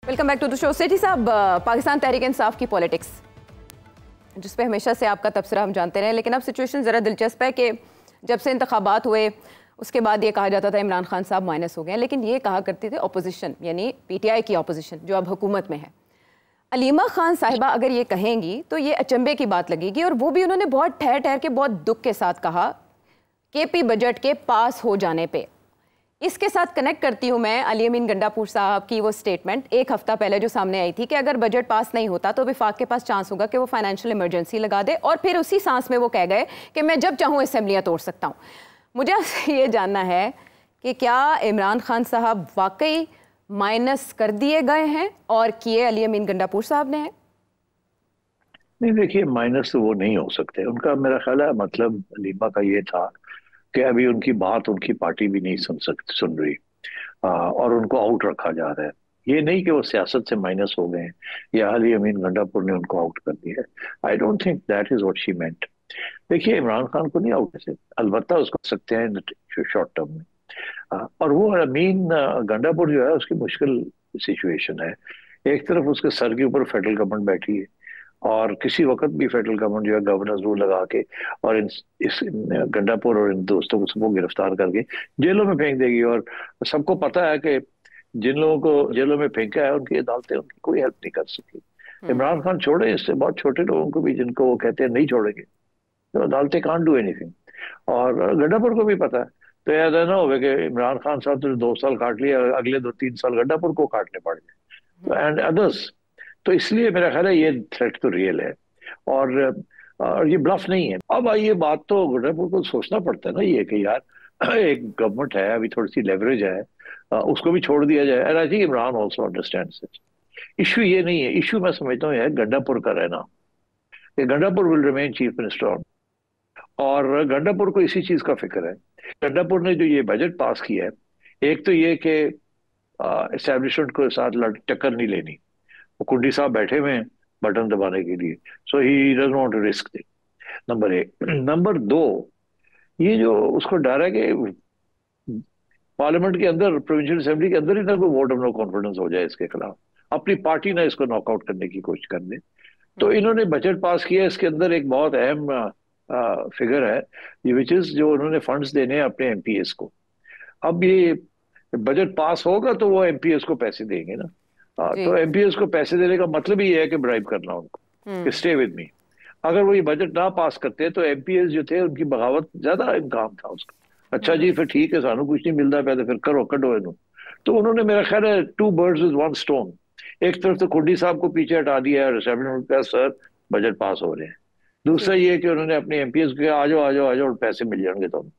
Welcome back to the show. Sethi साहब, पाकिस्तान तहरीक इंसाफ की politics जिस पे हमेशा से आपका तबसरा हम जानते रहे, लेकिन अब सिचुएशन ज़रा दिलचस्प है कि जब से इंतखाबात हुए उसके बाद ये कहा जाता था इमरान खान साहब माइनस हो गए, लेकिन ये कहा करती थी अपोजिशन यानी पीटीआई की अपोजिशन जो अब हुकूमत में है। अलीमा खान साहिबा अगर ये कहेंगी तो ये अचंभे की बात लगेगी, और वो भी उन्होंने बहुत ठहर ठहर के बहुत दुख के साथ कहा केपी बजट के पास हो जाने पे। इसके साथ कनेक्ट करती हूँ मैं अली अमीन गंडापुर साहब की वो स्टेटमेंट एक हफ्ता पहले जो सामने आई थी कि अगर बजट पास नहीं होता तो वफाक के पास चांस होगा कि वो फाइनेंशियल इमरजेंसी लगा दे, और फिर उसी सांस में वो कह गए कि मैं जब चाहूँ असेंबलियाँ तोड़ सकता हूँ। मुझे आपसे ये जानना है कि क्या इमरान खान साहब वाकई माइनस कर दिए गए हैं और किए अली अमीन गंडापुर साहब ने? नहीं, देखिए, माइनस तो वो नहीं हो सकते। उनका मेरा ख्याल है मतलब अलीमा का ये था कि अभी उनकी बात उनकी पार्टी भी नहीं सुन रही, और उनको आउट रखा जा रहा है। ये नहीं कि वो सियासत से माइनस हो गए हैं या अली अमीन गंडापुर ने उनको आउट कर दिया है। I don't think that is what she meant. देखिए, इमरान खान को नहीं आउट कर सकते, अलबत्ता उसको कर सकते हैं शॉर्ट टर्म में। और वो अमीन गंडापुर जो है उसकी मुश्किल सिचुएशन है। एक तरफ उसके सर के ऊपर फेडरल गवर्नमेंट बैठी है, और किसी वक्त भी फेडरल गवर्नमेंट जो है गवर्नर्स रूल लगा के और इस गंडापुर और इन दोस्तों को सबको गिरफ्तार करके जेलों में फेंक देगी। और सबको पता है कि जिन लोगों को जेलों में फेंका है उनकी अदालतें उनकी कोई हेल्प नहीं कर सकी। इमरान खान छोड़े, इससे बहुत छोटे लोगों को भी जिनको वो कहते हैं नहीं छोड़ेंगे, तो अदालतें कांट डू एनीथिंग। और गंडापुर को भी पता है। तो ऐसा ना हो कि इमरान खान साहब तो 2 साल काट लिया, अगले 2-3 साल गंडापुर को काटने पड़ गए, एंड अदर्स। तो इसलिए मेरा ख्याल है ये थ्रेट तो रियल है, और ये ब्लफ नहीं है। अब ये बात तो गंडापुर को सोचना पड़ता है ना, ये कि यार एक गवर्नमेंट है, अभी थोड़ी सी लेवरेज है, उसको भी छोड़ दिया जाए। And I think Imran also understands it. Issue ये नहीं है, इशू मैं समझता हूँ है गंडापुर का रहना। Gandapur will remain chief minister, और गंडापुर को इसी चीज का फिक्र है। गंडापुर ने जो ये बजट पास किया है, एक तो ये कि एस्टेब्लिशमेंट को साथ टक्कर नहीं लेनी। वो कुंडी साहब बैठे हुए हैं बटन दबाने के लिए, so he doesn't want to risk it. Number एक। नंबर दो, ये जो उसको डर है कि पार्लियामेंट के अंदर, प्रोविंशियल असेंबली के अंदर ही ना कोई वोट ऑफ नो कॉन्फिडेंस हो जाए इसके खिलाफ, अपनी पार्टी ना इसको नॉकआउट करने की कोशिश कर दे। तो इन्होंने बजट पास किया, इसके अंदर एक बहुत अहम फिगर है विच इज जो उन्होंने फंड्स देने हैं अपने एमपीएस को। अब ये बजट पास होगा तो वो एमपीएस को पैसे देंगे ना। तो एमपीएस को पैसे देने का मतलब ही है कि ब्राइब करना उनको कि स्टे विद मी। अगर वो ये बजट ना पास करते तो एमपीएस जो थे उनकी बगावत ज्यादा इम्कान था उसका। अच्छा जी, फिर ठीक है, सानू कुछ नहीं मिलता पैसे, फिर करो कटो इन्हों। तो उन्होंने मेरा ख्याल है 2 birds with 1 stone। एक तरफ तो खुड्डी साहब को पीछे हटा दिया है, सर बजट पास हो रहे हैं। दूसरा ये कि उन्होंने अपने एमपीएस को कहा आ जाओ आ जाओ आ जाओ, पैसे मिल जाएंगे तुम।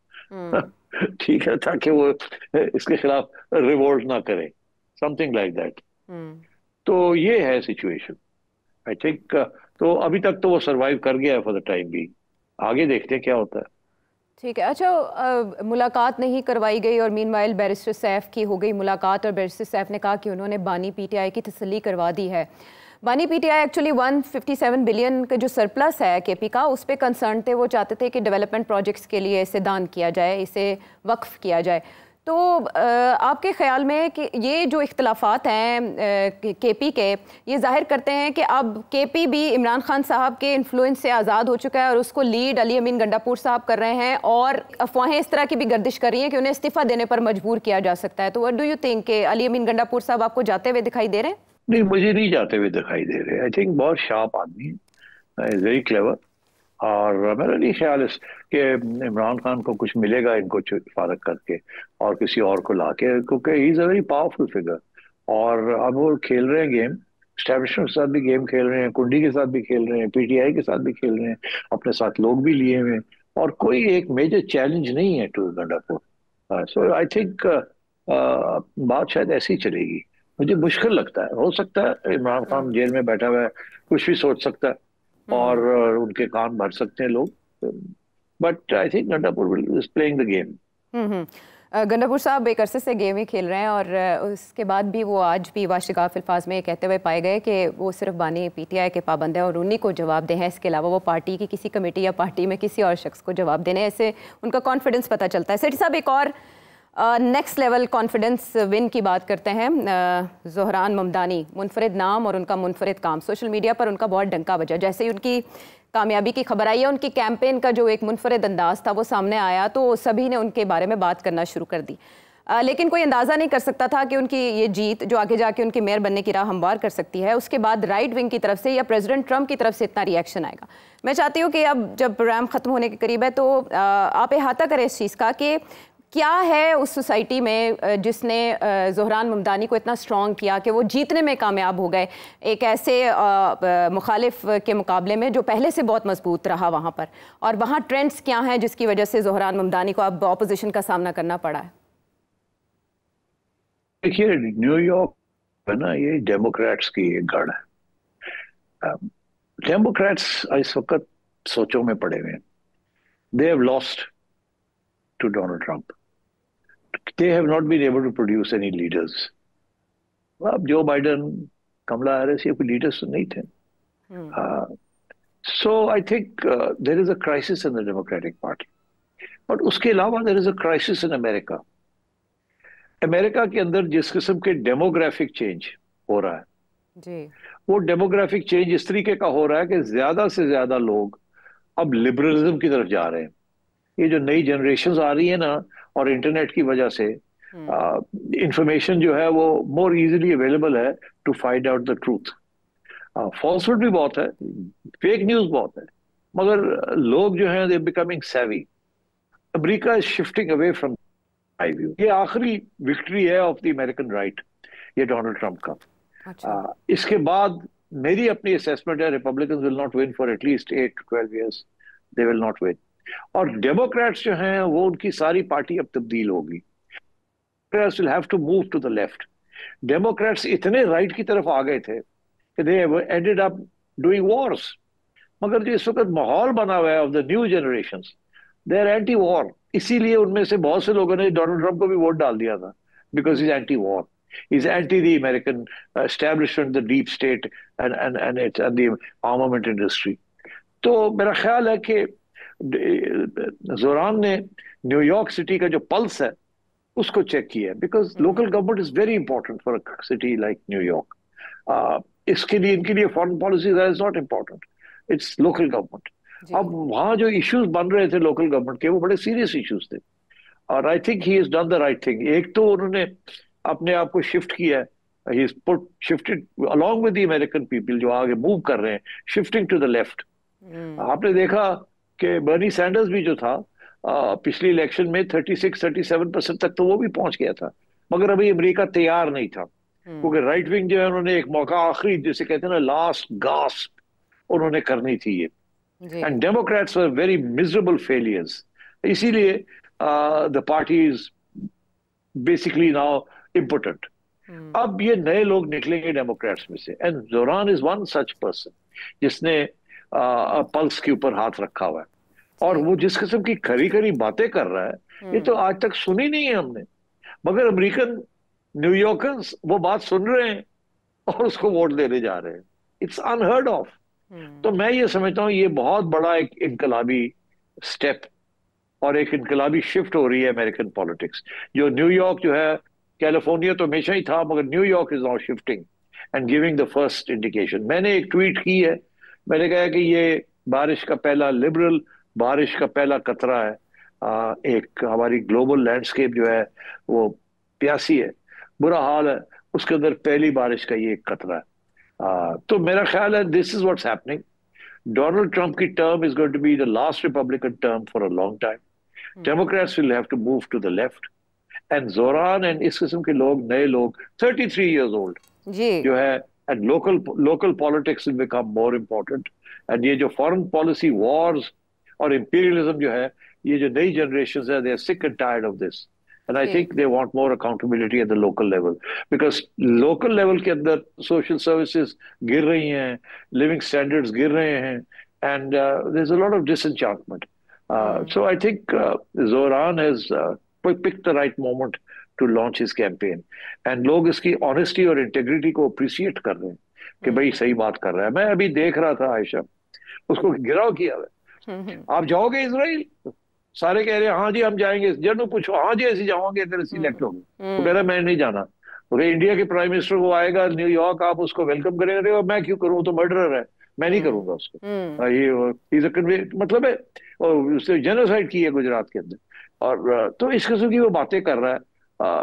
ठीक है, ताकि वो इसके खिलाफ रिवोल्ट ना करे, समथिंग लाइक दैट। तो ये है सिचुएशन, आई थिंक। तो अभी तक तो वो सरवाइव कर गया है फॉर द टाइम भी। आगे देखते हैं क्या होता है। ठीक है। अच्छा, मुलाकात नहीं करवाई गई और मीनवाइल बैरिस्टर सैफ की हो गई मुलाकात, और बैरिस्टर सैफ ने कहा कि उन्होंने बानी पीटीआई की तसल्ली करवा दी है। बानी पीटीआई एक्चुअली 157 बिलियन का जो सरप्लस है केपी का, उस पर कंसर्न थे। वो चाहते थे कि डेवलपमेंट प्रोजेक्ट्स के लिए इसे दान किया जाए, इसे वक्फ किया जाए। तो आपके ख्याल में कि ये जो इख्तलाफात हैं केपी के, ये जाहिर करते हैं कि अब केपी भी इमरान खान साहब के इन्फ्लुएंस से आज़ाद हो चुका है और उसको लीड अली अमीन गंडापुर साहब कर रहे हैं, और अफवाहें इस तरह की भी गर्दिश कर रही हैं कि उन्हें इस्तीफा देने पर मजबूर किया जा सकता है। तो व्हाट डू यू थिंक कि अली अमीन गंडापुर साहब आपको जाते हुए दिखाई दे रहे हैं? नहीं, मुझे नहीं जाते हुए दिखाई दे रहे। आई थिंक बहुत शार्प आदमी है, वेरी क्लेवर। और मेरा नहीं ख्याल कि इमरान खान को कुछ मिलेगा इनको फारग करके और किसी और को लाके, क्योंकि he is a very powerful figure. और अब वो खेल रहे हैं गेम, एस्टेब्लिशमेंट के साथ भी गेम खेल रहे हैं, कुंडी के साथ भी खेल रहे हैं, पीटीआई के साथ भी खेल रहे हैं, अपने साथ लोग भी लिए हुए हैं, और कोई एक मेजर चैलेंज नहीं है to Gandapur. So I think बात शायद ऐसी चलेगी। मुझे मुश्किल लगता है, हो सकता है इमरान खान जेल में बैठा हुआ है, कुछ भी सोच सकता है, और उनके कान भर सकते हैं लोग, but I think Gandapur is playing the game. Gandapur साहब एक अरसे से गेम ही खेल रहे हैं, और उसके बाद भी वो आज भी वाशिगाफ अल्फाज में कहते हुए पाए गए कि वो सिर्फ बानी पीटीआई के पाबंद हैं और उन्हीं को जवाब दे हैं, इसके अलावा वो पार्टी की किसी कमेटी या पार्टी में किसी और शख्स को जवाब देने, ऐसे उनका कॉन्फिडेंस पता चलता है। सेठी साहब, एक और नेक्स्ट लेवल कॉन्फिडेंस विन की बात करते हैं। ज़ोहरान ममदानी, मुनफरिद नाम और उनका मुनफरिद काम, सोशल मीडिया पर उनका बहुत डंका बजा। जैसे ही उनकी कामयाबी की खबर आई है, उनकी कैंपेन का जो एक मुनफरिद अंदाज था वो सामने आया, तो सभी ने उनके बारे में बात करना शुरू कर दी। लेकिन कोई अंदाज़ा नहीं कर सकता था कि उनकी ये जीत जो आगे जाके उनके मेयर बनने की राह हमवार कर सकती है, उसके बाद राइट विंग की तरफ से या प्रेसिडेंट ट्रंप की तरफ से इतना रिएक्शन आएगा। मैं चाहती हूँ कि अब जब प्रोग्राम ख़त्म होने के करीब है तो आप अहाता करें इस चीज़ का कि क्या है उस सोसाइटी में जिसने ज़ोहरान ममदानी को इतना स्ट्रॉन्ग किया कि वो जीतने में कामयाब हो गए एक ऐसे मुखालिफ के मुकाबले में जो पहले से बहुत मजबूत रहा वहाँ पर, और वहाँ ट्रेंड्स क्या हैं जिसकी वजह से ज़ोहरान ममदानी को अब ऑपोजिशन का सामना करना पड़ा है? देखिए, न्यूयॉर्क है ना, ये डेमोक्रेट्स की एक गढ़ है। डेमोक्रेट्स इस वक्त सोचों में पड़े हुए हैं। They have lost to Donald Trump. They have not been able to produce any leaders. अब जो बाइडन, कमला हैरिस, ये कोई लीडर्स तो नहीं थे। So I think there is a crisis in the Democratic Party. और उसके अलावा there is a crisis in America. America के अंदर जिस किस्म के डेमोग्राफिक चेंज हो रहा है जी, वो डेमोग्राफिक चेंज इस तरीके का हो रहा है कि ज्यादा से ज्यादा लोग अब लिबरलिज्म की तरफ जा रहे हैं। ये जो नई जनरेशन आ रही है ना, और इंटरनेट की वजह से इंफॉर्मेशन जो है वो मोर इजीली अवेलेबल है to find out the truth. Falsehood भी बहुत है, फेक न्यूज बहुत है, मगर लोग जो हैं they becoming savvy. America is shifting away from I view. ये आखिरी विक्ट्री है ऑफ द अमेरिकन राइट, ये डोनाल्ड ट्रंप का। अच्छा। इसके बाद मेरी अपनी असेसमेंट है, Republicans will not win for at least 8 to 12 years। They will not win. और डेमोक्रेट्स जो हैं वो, उनकी सारी पार्टी अब तब्दील होगी। Democrats will have to move to the left. Democrats इतने राइट की तरफ आ गए थे कि they ended up doing wars. मगर जो इस वक्त माहौल बना हुआ है of the new generation, they are anti war. इसीलिए उनमें से बहुत से लोगों ने डोनाल्ड ट्रंप को भी वोट डाल दिया था, because is anti war, is anti the American establishment, the deep state and the armament industry. तो मेरा ख्याल है कि ज़ोहरान ने न्यूयॉर्क सिटी का जो पल्स है उसको चेक किया, because local government is very important for a city like New York. इसके लिए, इनके लिए foreign policy is not important, it's local government. अब वहां जो इश्यूज बन रहे थे लोकल गवर्नमेंट के, वो बड़े सीरियस इश्यूज थे, और I think he is done the right thing. एक तो उन्होंने अपने आप को शिफ्ट किया है, he is put shifted along with the American people जो आगे मूव कर रहे हैं, शिफ्टिंग टू द लेफ्ट। आपने देखा कि बर्नी सैंडर्स भी जो था पिछली इलेक्शन में 36-37% तक तो वो भी पहुंच गया था, मगर अभी अमेरिका तैयार नहीं था, क्योंकि राइट विंग जो है उन्होंने एक मौका, आखिरी जिसे कहते हैं ना लास्ट गास्प, उन्होंने करनी थी ये। And Democrats were very miserable failures. इसीलिए the party is basically now important. अब ये नए लोग निकलेंगे डेमोक्रेट्स में से, and Zohran is one such person जिसने पल्स के ऊपर हाथ रखा हुआ है। और वो जिस किस्म की खरी खरी बातें कर रहा है, ये तो आज तक सुनी नहीं है हमने, मगर अमेरिकन न्यूयॉर्कर्स वो बात सुन रहे हैं और उसको वोट देने जा रहे हैं। It's unheard of. तो मैं ये समझता हूँ ये बहुत बड़ा एक इनकलाबी स्टेप और एक इनकलाबी शिफ्ट हो रही है अमेरिकन पॉलिटिक्स। जो न्यूयॉर्क जो है, कैलिफोर्निया तो हमेशा ही था, मगर New York is now shifting and giving the first indication. मैंने एक ट्वीट की है, मैंने कहा कि ये बारिश का पहला लिबरल, बारिश का पहला कतरा है। एक हमारी ग्लोबल लैंडस्केप जो है वो प्यासी है, बुरा हाल है, उसके अंदर पहली बारिश का ये एक कतरा है। तो मेरा ख्याल है this is what's happening. Donald Trump की term is going to be the last Republican term for a long time. Democrats will have to move to the left, and Zohran and इस किस्म के लोग, नए लोग 33 years old जो है, and local politics will become more important. And ये जो फॉरेन पॉलिसी वॉर्स और इंपीरियलिज्म जो है, ये जो नई जनरेशन है, they are sick and tired of this, and I think they want more accountability at the local level, because local level के अंदर सोशल सर्विसेज गिर रही हैं, लिविंग स्टैंडर्ड्स गिर रहे हैं, and there is a lot of disenchantment. So I think Zohran has picked the right moment to launch his campaign, and लोग इसकी ऑनेस्टी और इंटेग्रिटी को अप्रिशिएट कर रहे हैं कि भाई सही बात कर रहा है। मैं अभी देख रहा था आयशा, उसको गिराव किया है। आप जाओगे इजराइल, सारे कह रहे हैं हाँ जी हम जाएंगे, जब पूछो हाँ जी ऐसे जाओगे अगर सिलेक्ट होंगे, वो कह रहा मैं नहीं जाना। बोले इंडिया के प्राइम मिनिस्टर को आएगा न्यूयॉर्क, आप उसको वेलकम करेंगे, और मैं क्यों करूँ, वो तो मर्डरर है, मैं नहीं करूंगा उसको। मतलब है, और उसने जेनोसाइड की है गुजरात के अंदर, और तो इस किस्म की वो बातें कर रहा है।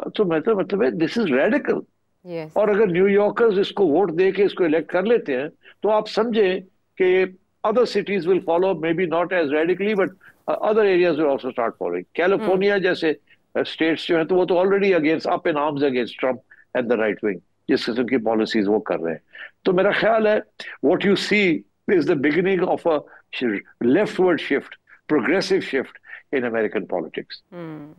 तो मतलब है दिस इज रेडिकल। यस। और अगर न्यूयॉर्कर्स इसको वोट दे के इसको इलेक्ट कर लेते हैं, तो आप समझे कि other cities will follow, maybe not as radically but other areas will also start following. California जैसे स्टेट्स जो है, तो वो तो already against, up in arms against Trump and the right wing, जिस किस्म की पॉलिसीज वो कर रहे हैं। तो मेरा ख्याल है what you see is the beginning of a leftward shift, progressive shift in American politics.